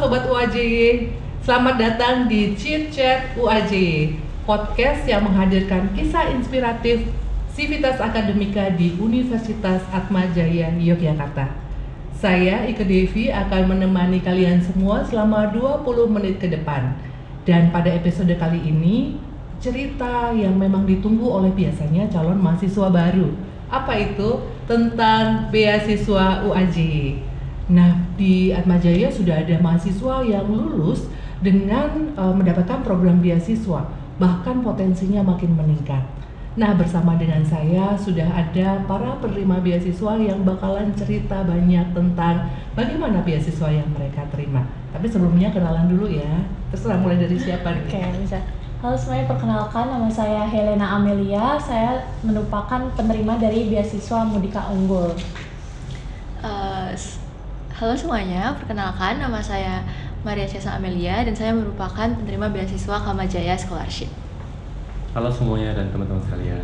Sobat UAJY, selamat datang di Chit Chat UAJY, podcast yang menghadirkan kisah inspiratif Civitas Akademika di Universitas Atmajaya Yogyakarta. Saya Ike Devi akan menemani kalian semua selama 20 menit ke depan. Dan pada episode kali ini, cerita yang memang ditunggu oleh biasanya calon mahasiswa baru. Apa itu? Tentang beasiswa UAJY. Nah, di Atmajaya sudah ada mahasiswa yang lulus dengan mendapatkan program beasiswa, bahkan potensinya makin meningkat. Nah, bersama dengan saya sudah ada para penerima beasiswa yang bakalan cerita banyak tentang bagaimana beasiswa yang mereka terima. Tapi sebelumnya kenalan dulu ya. Terserah mulai dari siapa nih? Oke, bisa. Halo semuanya, perkenalkan nama saya Helena Amelia. Saya merupakan penerima dari beasiswa Mudika Unggul. Halo semuanya, perkenalkan nama saya Maria Cesa Amelia dan saya merupakan penerima beasiswa Kamajaya Scholarship. Halo semuanya dan teman-teman sekalian,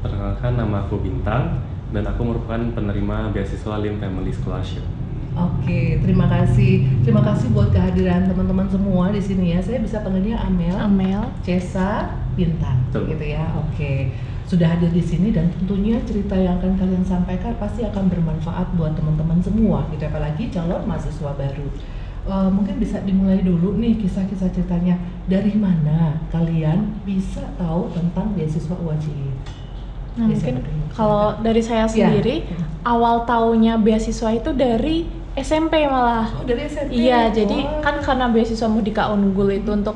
perkenalkan nama aku Bintang dan aku merupakan penerima beasiswa Lim Family Scholarship. Oke, terima kasih buat kehadiran teman-teman semua di sini ya. Saya bisa panggilnya Amel, Cesa, Bintang, Betul. gitu ya. Oke, sudah hadir di sini dan tentunya cerita yang akan kalian sampaikan pasti akan bermanfaat buat teman-teman semua, gitu. Apalagi calon mahasiswa baru. Mungkin bisa dimulai dulu nih kisah-kisah ceritanya. Dari mana kalian bisa tahu tentang beasiswa UAJY? Nah, mungkin kalau dari saya sendiri, awal taunya beasiswa itu dari SMP malah. Oh, dari SMP? Iya, jadi kan karena beasiswa Mudika Unggul itu untuk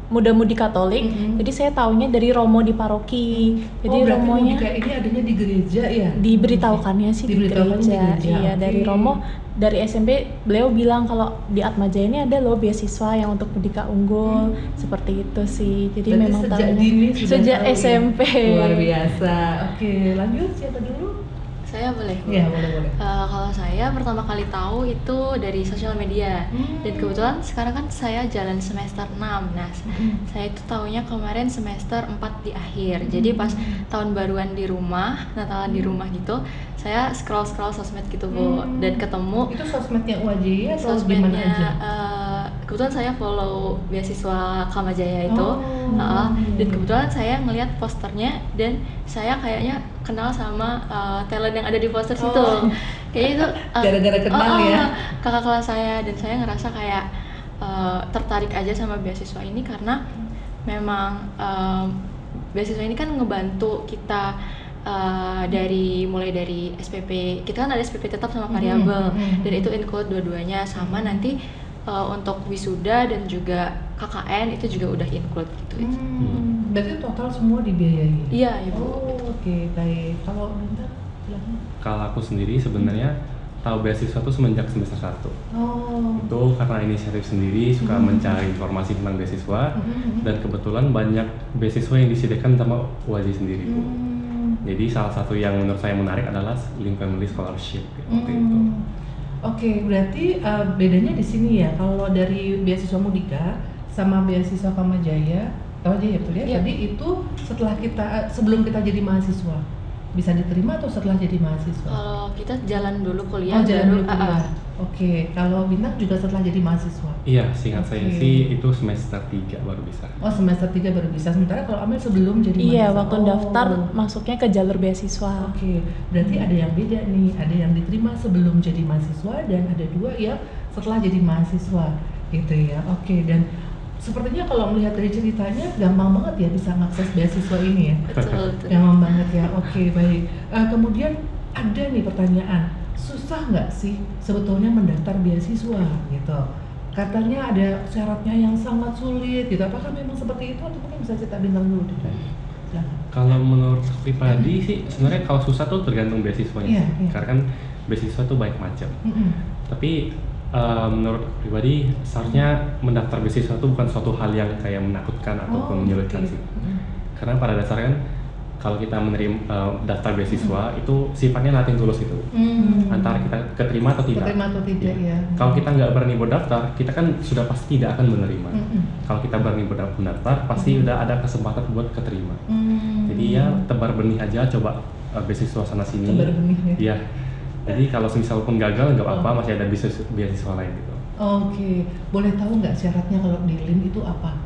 muda-mudi Katolik, jadi saya taunya dari Romo di paroki. Jadi Romonya Mudika ini adanya di gereja ya? Diberitahukannya sih di gereja. Iya, okay. dari Romo, dari SMP beliau bilang kalau di Atmajaya ini ada loh beasiswa yang untuk Mudika Unggul, seperti itu sih. Jadi berarti memang sejak dini sejak SMP. Luar biasa. Oke, lanjut siapa dulu? Saya boleh? Iya, boleh. Kalau saya pertama kali tahu itu dari sosial media dan kebetulan sekarang kan saya jalan semester 6. Nah, saya itu tahunya kemarin semester 4 di akhir. Jadi pas tahun baruan di rumah, Natalan di rumah gitu, saya scroll sosmed gitu Bu, dan ketemu itu sosmednya UAJY atau di mana sosmednya aja? Kebetulan saya follow beasiswa Kamajaya itu, dan kebetulan saya ngelihat posternya dan saya kayaknya kenal sama talent yang ada di poster situ. Kayaknya itu gara-gara kenal ya. Kakak kelas saya, dan saya ngerasa kayak tertarik aja sama beasiswa ini karena memang beasiswa ini kan ngebantu kita mulai dari SPP. Kita kan ada SPP tetap sama variabel, dan itu include dua-duanya, sama nanti untuk wisuda dan juga KKN itu juga udah include gitu. Berarti total semua dibiayai? Iya, Ibu. Oke, baik. Kalau Bintang? Kalau aku sendiri sebenarnya tahu beasiswa itu semenjak semester 1. Itu karena inisiatif sendiri, suka mencari informasi tentang beasiswa, dan kebetulan banyak beasiswa yang disediakan sama UAJY sendiri Bu. Jadi salah satu yang menurut saya menarik adalah Lim Family Scholarship waktu itu. Oke, berarti bedanya di sini ya. Kalau dari beasiswa Mudika sama beasiswa Kamajaya betul ya? Iya. Tadi itu sebelum kita jadi mahasiswa bisa diterima atau setelah jadi mahasiswa? Kalau kita jalan dulu kuliah, jalan dulu kuliah. Oke, kalau Bintang juga setelah jadi mahasiswa? Iya, seingat saya sih itu semester 3 baru bisa. Oh, semester 3 baru bisa. Sementara kalau Amel sebelum jadi mahasiswa? Iya, waktu daftar masuknya ke jalur beasiswa. Oke, berarti ada yang beda nih. Ada yang diterima sebelum jadi mahasiswa dan ada dua yang setelah jadi mahasiswa, gitu ya. Oke, dan sepertinya kalau melihat dari ceritanya gampang banget ya bisa mengakses beasiswa ini ya. Betul. Gampang banget ya. Oke, baik. Kemudian ada nih pertanyaan, susah nggak sih sebetulnya mendaftar beasiswa gitu? Katanya ada syaratnya yang sangat sulit gitu. Apakah memang seperti itu atau mungkin bisa cerita Bintang dulu deh? Kalau menurut pribadi sih sebenarnya kalau susah tuh tergantung beasiswanya. Iya. Karena kan beasiswa tuh banyak macam. Tapi menurut aku pribadi seharusnya mendaftar beasiswa itu bukan suatu hal yang kayak menakutkan ataupun menyulitkan sih. Karena pada dasarnya kalau kita menerima daftar beasiswa itu sifatnya nothing tulus itu, antara kita keterima atau tidak. Ya. Kalau kita nggak berani berdaftar, kita kan sudah pasti tidak akan menerima. Kalau kita berani berdaftar, pasti udah ada kesempatan buat keterima. Jadi ya tebar benih aja, coba beasiswa sana sini. Tebar benih ya. Iya. Jadi kalau semisal pun gagal nggak apa-apa, masih ada beasiswa lain gitu. Oke, boleh tahu nggak syaratnya kalau di LIM itu apa?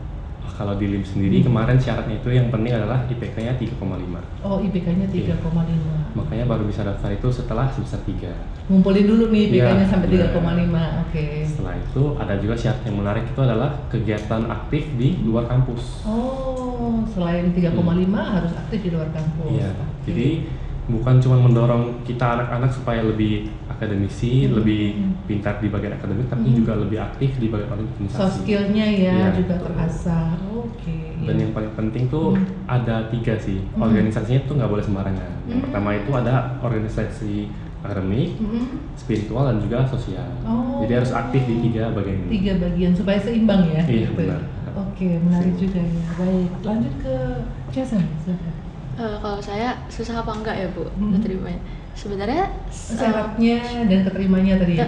Kalau di LIM sendiri kemarin syaratnya itu yang penting adalah IPK-nya 3,5. Oh, IPK-nya 3,5. Makanya baru bisa daftar itu setelah semester 3. Ngumpulin dulu nih IPK-nya Iya, sampai benar. 3,5. Oke. Setelah itu ada juga syarat yang menarik itu adalah kegiatan aktif di luar kampus. Oh, selain 3,5 harus aktif di luar kampus. Iya. Oke. Jadi bukan cuma mendorong kita anak-anak supaya lebih akademisi, lebih pintar di bagian akademik, tapi juga lebih aktif di bagian organisasi. Soft skill-nya ya Iya, juga betul. terasah. Oke. Dan yang paling penting tuh ada 3 sih. Organisasinya tuh nggak boleh sembarangan. Yang pertama itu ada organisasi akademik, spiritual, dan juga sosial. Oh. Jadi harus aktif di 3 bagian ini. 3 bagian supaya seimbang ya. Iya, gitu. benar. Oke, menarik juga ya. Baik, lanjut ke Jason. Kalau saya susah apa enggak ya Bu keterimanya? Sebenarnya Syaratnya dan keterimanya tadi ya.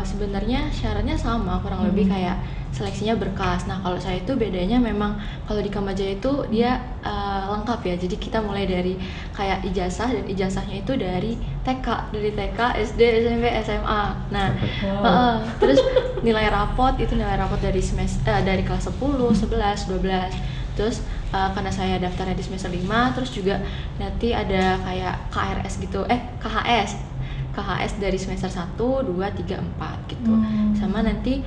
sebenarnya syaratnya sama kurang lebih kayak seleksinya berkas. Nah kalau saya itu bedanya memang kalau di Kamajaya itu dia lengkap ya. Jadi kita mulai dari kayak ijazah, dan ijazahnya itu dari TK, SD, SMP, SMA. Nah terus nilai rapot itu nilai rapot dari dari kelas 10, 11, 12. Terus karena saya daftarnya di semester 5, terus juga nanti ada kayak KRS gitu, KHS dari semester 1, 2, 3, 4 gitu. Sama nanti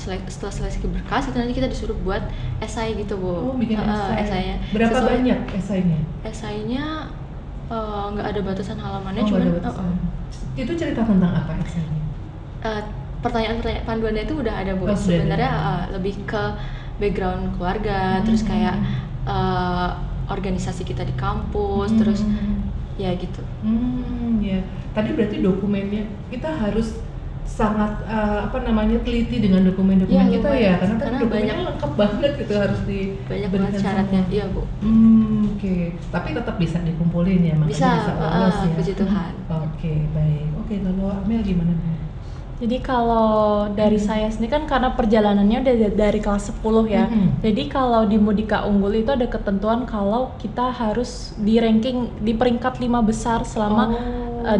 setelah seleksi berkas itu nanti kita disuruh buat esai gitu Bu. Oh, bikin esai. Esainya. Berapa banyak esainya? Esainya nggak ada batasan halamannya, Nggak cuman ada batasan. Itu cerita tentang apa esainya? pertanyaan-pertanyaan panduannya itu udah ada Bu. Oh, Sebenarnya lebih ke background keluarga, terus kayak organisasi kita di kampus, terus ya gitu. Ya. Tadi berarti dokumennya kita harus sangat teliti dengan dokumen-dokumen Ya, kita lumayan. ya, karena kan Karena dokumennya banyak- lengkap banget gitu, harus Banyak diberikan banget syaratnya, semua. iya Bu. Oke. Tapi tetap bisa dikumpulin ya, makanya Bisa, bisa lolos ya. puji Tuhan. Oke, baik. Oke, kalau Amel gimana? Jadi kalau dari saya sendiri kan karena perjalanannya udah dari kelas 10 ya. Jadi kalau di Mudika Unggul itu ada ketentuan kalau kita harus di ranking di peringkat 5 besar selama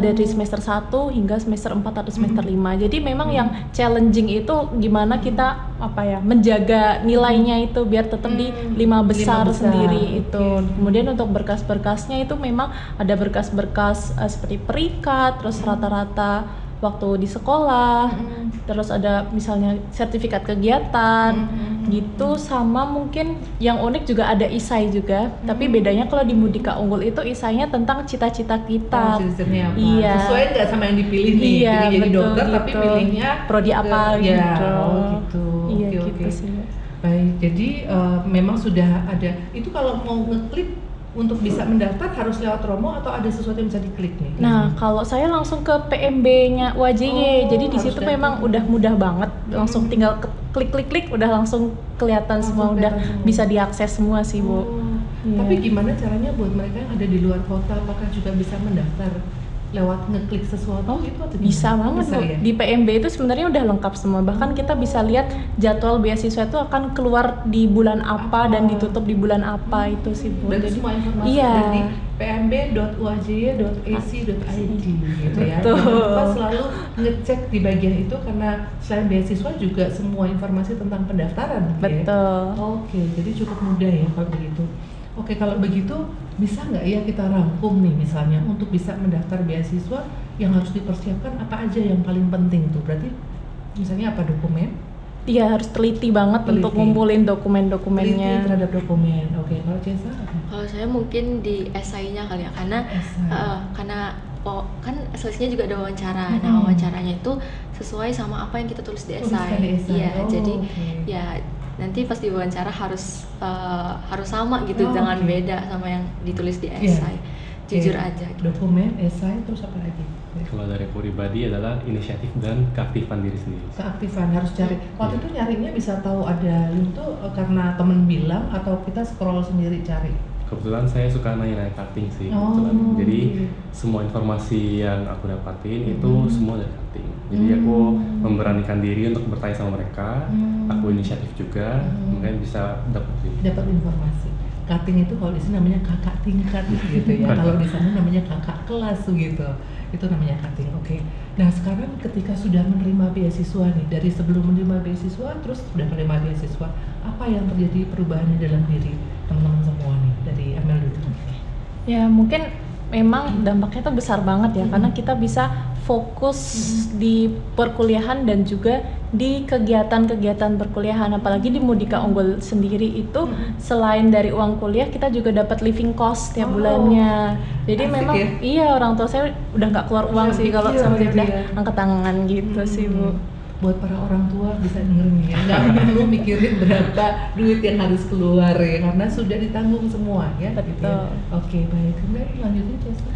dari semester 1 hingga semester 4 atau semester 5. Jadi memang yang challenging itu gimana kita menjaga nilainya itu biar tetap di 5 besar sendiri itu. Kemudian untuk berkas-berkasnya itu memang ada berkas-berkas seperti perikat, terus rata-rata waktu di sekolah, terus ada misalnya sertifikat kegiatan gitu, sama mungkin yang unik juga ada isai juga, tapi bedanya kalau di Mudika Unggul itu isainya tentang cita-cita kita. Cita-citanya apa? Iya. Sesuai nggak sama yang dipilih nih? Iya, Pilih jadi betul, dokter tapi gitu. pilihnya Prodi apa ya, gitu. gitu. Iya, Oke, gitu oke. sih. Baik, jadi memang sudah ada. Itu kalau mau ngeklik untuk bisa mendaftar harus lewat Romo atau ada sesuatu yang bisa diklik nih? Nah, kalau saya langsung ke PMB-nya UAJY, jadi di harus situ datang. memang udah mudah banget, langsung tinggal klik-klik-klik, udah langsung kelihatan semua, udah kelihatan semua. bisa diakses semua sih Bu. Iya. Tapi gimana caranya buat mereka yang ada di luar kota, apakah juga bisa mendaftar lewat ngeklik sesuatu itu atau gimana? Bisa banget Bisa Bu. ya? Di PMB itu sebenarnya udah lengkap semua. Bahkan kita bisa lihat jadwal beasiswa itu akan keluar di bulan apa dan ditutup di bulan apa itu sih Bu. Berarti semua informasi iya. ada di pmb.uajy.ac.id gitu ya. Betul. Jangan lupa selalu ngecek di bagian itu karena selain beasiswa juga semua informasi tentang pendaftaran. gitu ya. Betul. Oke, jadi cukup mudah ya kalau begitu. Oke, kalau begitu bisa nggak ya kita rangkum nih misalnya untuk bisa mendaftar beasiswa yang harus dipersiapkan apa aja yang paling penting tuh? Berarti misalnya apa dokumen? Iya, harus teliti banget Teliti. untuk ngumpulin Teliti dokumen-dokumennya. terhadap dokumen. Oke, kalau Cesa apa? Kalau saya mungkin di esainya kali ya, karena kan seleksinya juga ada wawancara. Nah, wawancaranya itu sesuai sama apa yang kita tulis di Tuliskan di esai. esai. Iya, Oh, jadi oke. ya nanti pas di wawancara harus sama gitu, Oh, jangan oke. beda sama yang ditulis di Iya. esai. Jujur Oke. aja. Gitu. Dokumen, esai, terus apa lagi? Kalau dari pribadi adalah inisiatif dan keaktifan diri sendiri. Keaktifan harus cari. Waktu itu nyarinya bisa tahu ada link tuh karena temen bilang atau kita scroll sendiri cari? kebetulan saya suka nanya-nanya cutting sih kebetulan. Jadi semua informasi yang aku dapatin itu semua dari cutting. Jadi aku memberanikan diri untuk bertanya sama mereka. Aku inisiatif juga, mungkin bisa dapat informasi. Cutting itu kalau di sini namanya kakak tingkat gitu ya. Kalau di sana namanya kakak kelas gitu. Itu namanya cutting. Oke. Nah, sekarang ketika sudah menerima beasiswa nih, dari sebelum menerima beasiswa terus sudah menerima beasiswa, apa yang terjadi perubahannya dalam diri teman-teman semua nih? Dari Amel dulu. Ya, mungkin memang dampaknya tuh besar banget ya, karena kita bisa fokus di perkuliahan dan juga di kegiatan-kegiatan perkuliahan. Apalagi di Mudika Unggul sendiri itu selain dari uang kuliah, kita juga dapat living cost tiap bulannya. Jadi asik memang ya? iya, orang tua saya udah nggak keluar uang sih kalau sama dia udah angkat tangan gitu sih, Bu. Buat para orang tua bisa dengerin ya, nggak perlu mikirin berapa duit yang harus keluar ya, karena sudah ditanggung semua ya. Gitu ya. Oke, baik. Kemudian lanjutin Jessica.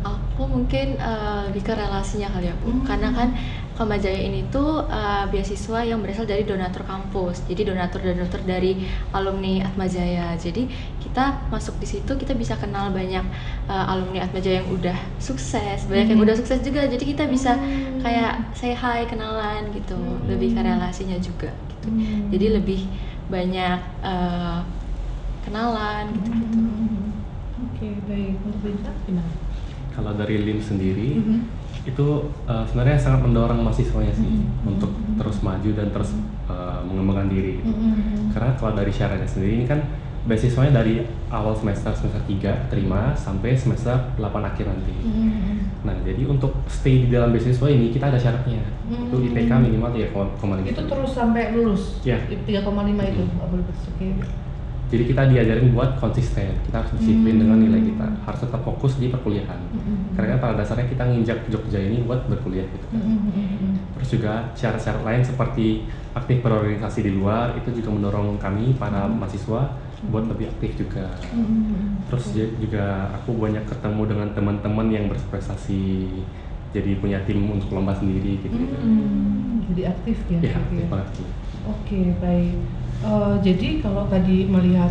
Aku mungkin lebih ke relasinya kali ya, Bu. Karena kan Kamajaya ini tuh beasiswa yang berasal dari donatur kampus. Jadi donatur dari alumni Atmajaya. Jadi kita masuk di situ, kita bisa kenal banyak alumni Atmajaya yang udah sukses, banyak yang udah sukses juga. Jadi kita bisa kayak say hi, kenalan gitu. Lebih ke relasinya juga gitu. Jadi lebih banyak kenalan gitu-gitu. Oke, baik. Untuk Bintang gimana? Kalau dari LIM sendiri itu sebenarnya sangat mendorong mahasiswanya sih untuk terus maju dan terus mengembangkan diri gitu. Karena kalau dari syaratnya sendiri ini kan beasiswanya dari awal semester 3 terima sampai semester 8 akhir nanti. Nah, jadi untuk stay di dalam beasiswa ini kita ada syaratnya. Itu IPK minimal 3,5. Itu terus sampai lulus? Ya. 3,5 itu nggak boleh putus. Oke. Jadi kita diajarin buat konsisten, kita harus disiplin dengan nilai kita, harus tetap fokus di perkuliahan. Karena kan pada dasarnya kita nginjak Jogja ini buat berkuliah gitu kan. Terus juga syarat-syarat lain seperti aktif berorganisasi di luar, itu juga mendorong kami para mahasiswa buat lebih aktif juga. Terus juga aku banyak ketemu dengan teman-teman yang berprestasi, jadi punya tim untuk lomba sendiri gitu. Jadi aktif ya? Iya, aktif banget. Oke, baik. Jadi kalau tadi melihat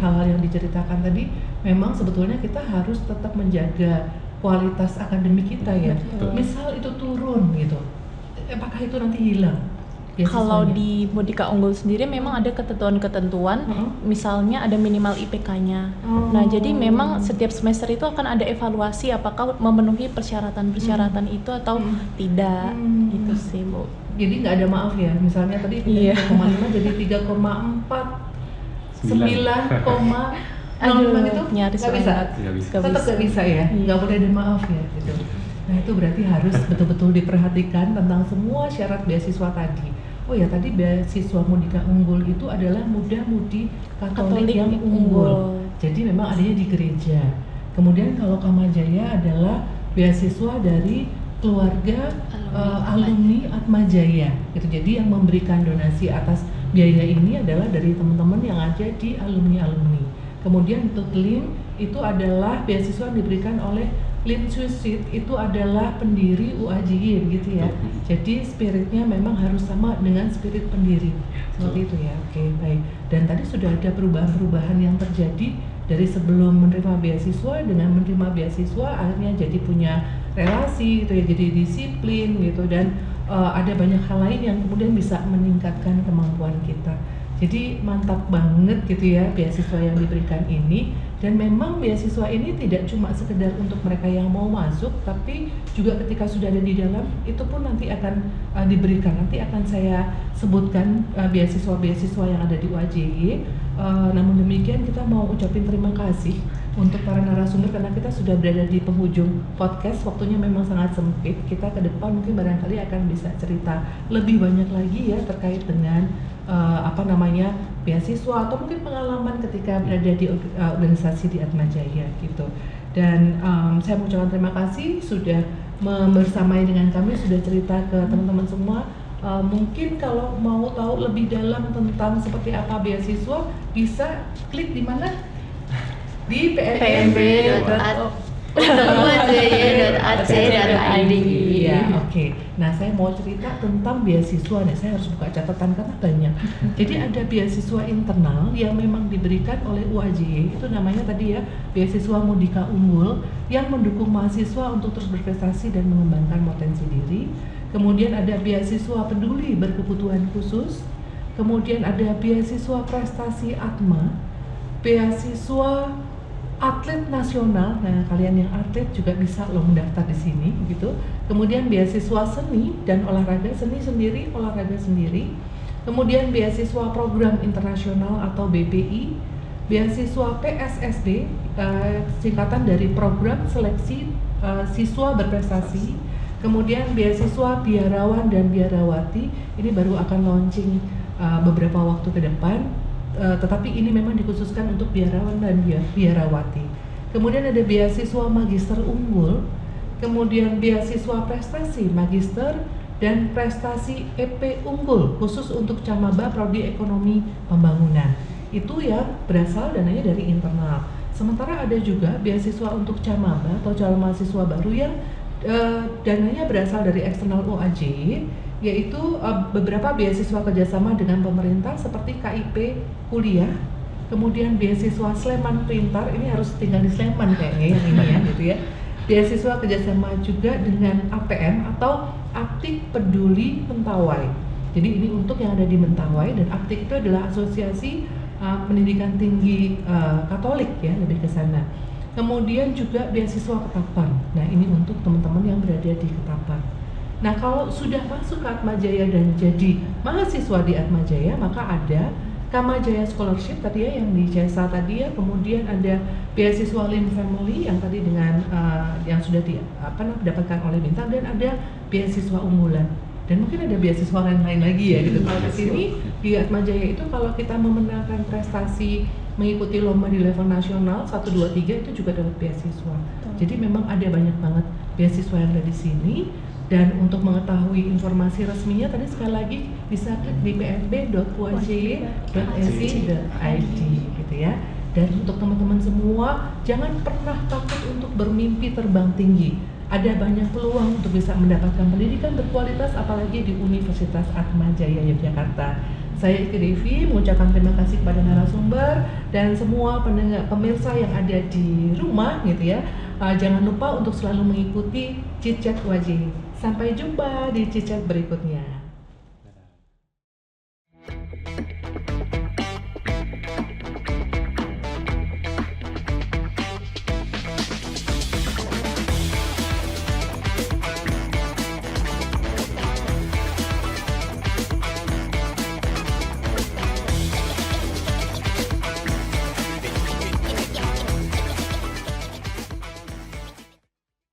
hal-hal yang diceritakan tadi, memang sebetulnya kita harus tetap menjaga kualitas akademik kita ya. Misal itu turun gitu, apakah itu nanti hilang? Kalau di Mudika Unggul sendiri memang ada ketentuan-ketentuan, misalnya ada minimal IPK-nya. Nah, jadi memang setiap semester itu akan ada evaluasi apakah memenuhi persyaratan-persyaratan itu atau tidak. Gitu sih, Bu. Jadi nggak ada maaf ya, misalnya tadi 3,5 jadi 3,4, 9,05 gitu, nyaris nggak bisa. Tetap nggak bisa ya, nggak boleh ada maaf ya gitu. Nah, itu berarti harus betul-betul diperhatikan tentang semua syarat beasiswa tadi. Oh ya, tadi beasiswa Mudika Unggul itu adalah muda-mudi Katolik yang unggul. Jadi memang adanya di gereja. Kemudian kalau Kamajaya adalah beasiswa dari keluarga alumni Atmajaya gitu. Jadi yang memberikan donasi atas biaya ini adalah dari teman-teman yang ada di alumni. Kemudian untuk LIM itu adalah beasiswa yang diberikan oleh Lin Suicide, itu adalah pendiri UAJY begitu ya. Jadi spiritnya memang harus sama dengan spirit pendiri. Seperti itu ya. Oke, baik. Dan tadi sudah ada perubahan-perubahan yang terjadi dari sebelum menerima beasiswa dengan menerima beasiswa, akhirnya jadi punya relasi gitu ya, jadi disiplin gitu, dan ada banyak hal lain yang kemudian bisa meningkatkan kemampuan kita. Jadi mantap banget gitu ya beasiswa yang diberikan ini. Dan memang beasiswa ini tidak cuma sekedar untuk mereka yang mau masuk, tapi juga ketika sudah ada di dalam, itu pun nanti akan diberikan. Nanti akan saya sebutkan beasiswa-beasiswa yang ada di UAJY. Namun demikian kita mau ucapin terima kasih untuk para narasumber karena kita sudah berada di penghujung podcast, waktunya memang sangat sempit. Kita ke depan mungkin barangkali akan bisa cerita lebih banyak lagi ya terkait dengan beasiswa atau mungkin pengalaman ketika berada di organisasi di Atmajaya gitu. Dan saya mengucapkan terima kasih sudah bersamai dengan kami, sudah cerita ke teman-teman semua. Mungkin kalau mau tahu lebih dalam tentang seperti apa beasiswa, bisa klik di mana? Di pnb.at uajy.ac.id. Iya, oke. Nah, saya mau cerita tentang beasiswa nih. Saya harus buka catatan karena banyak. Jadi ada beasiswa internal yang memang diberikan oleh UAJ. Itu namanya tadi ya, beasiswa Mudika Unggul yang mendukung mahasiswa untuk terus berprestasi dan mengembangkan potensi diri. Kemudian ada beasiswa peduli berkebutuhan khusus. Kemudian ada beasiswa prestasi Atma, beasiswa atlet nasional. Nah, kalian yang atlet juga bisa loh mendaftar di sini gitu. Kemudian beasiswa seni dan olahraga, seni sendiri, olahraga sendiri. Kemudian beasiswa program internasional atau BPI, beasiswa PSSB, singkatan dari program seleksi siswa berprestasi. Kemudian beasiswa biarawan dan biarawati, ini baru akan launching beberapa waktu ke depan. Tetapi ini memang dikhususkan untuk biarawan dan biarawati. Kemudian ada beasiswa magister unggul, kemudian beasiswa prestasi magister dan prestasi EP unggul khusus untuk Camaba Prodi Ekonomi Pembangunan. Itu yang berasal dananya dari internal. Sementara ada juga beasiswa untuk Camaba atau calon mahasiswa baru yang dananya berasal dari eksternal UAJ, yaitu beberapa beasiswa kerjasama dengan pemerintah seperti KIP kuliah, kemudian beasiswa Sleman Pintar, ini harus tinggal di Sleman kayaknya yang ini ya gitu ya. Beasiswa kerjasama juga dengan APM atau Aptik Peduli Mentawai. Jadi ini untuk yang ada di Mentawai, dan Aptik itu adalah asosiasi pendidikan tinggi Katolik ya, lebih ke sana. Kemudian juga beasiswa Ketapang. Nah, ini untuk teman-teman yang berada di Ketapang. Nah, kalau sudah masuk ke Atmajaya dan jadi mahasiswa di Atmajaya, maka ada Kamajaya Scholarship tadi ya yang di CESA tadi ya, kemudian ada beasiswa Lim Family yang tadi dengan yang sudah didapatkan oleh Bintang, dan ada beasiswa unggulan. Dan mungkin ada beasiswa lain lagi ya gitu. Kalau di sini di Atmajaya itu kalau kita memenangkan prestasi mengikuti lomba di level nasional 1, 2, 3 itu juga dapat beasiswa. Jadi memang ada banyak banget beasiswa yang ada di sini. Dan untuk mengetahui informasi resminya tadi sekali lagi bisa klik di psb.uaj.ac.id gitu ya. Dan untuk teman-teman semua, jangan pernah takut untuk bermimpi terbang tinggi. Ada banyak peluang untuk bisa mendapatkan pendidikan berkualitas, apalagi di Universitas Atmajaya Yogyakarta. Saya Iti Devi mengucapkan terima kasih kepada narasumber dan semua pemirsa yang ada di rumah gitu ya. Jangan lupa untuk selalu mengikuti Chit Chat UAJ. Sampai jumpa di Chit Chat berikutnya.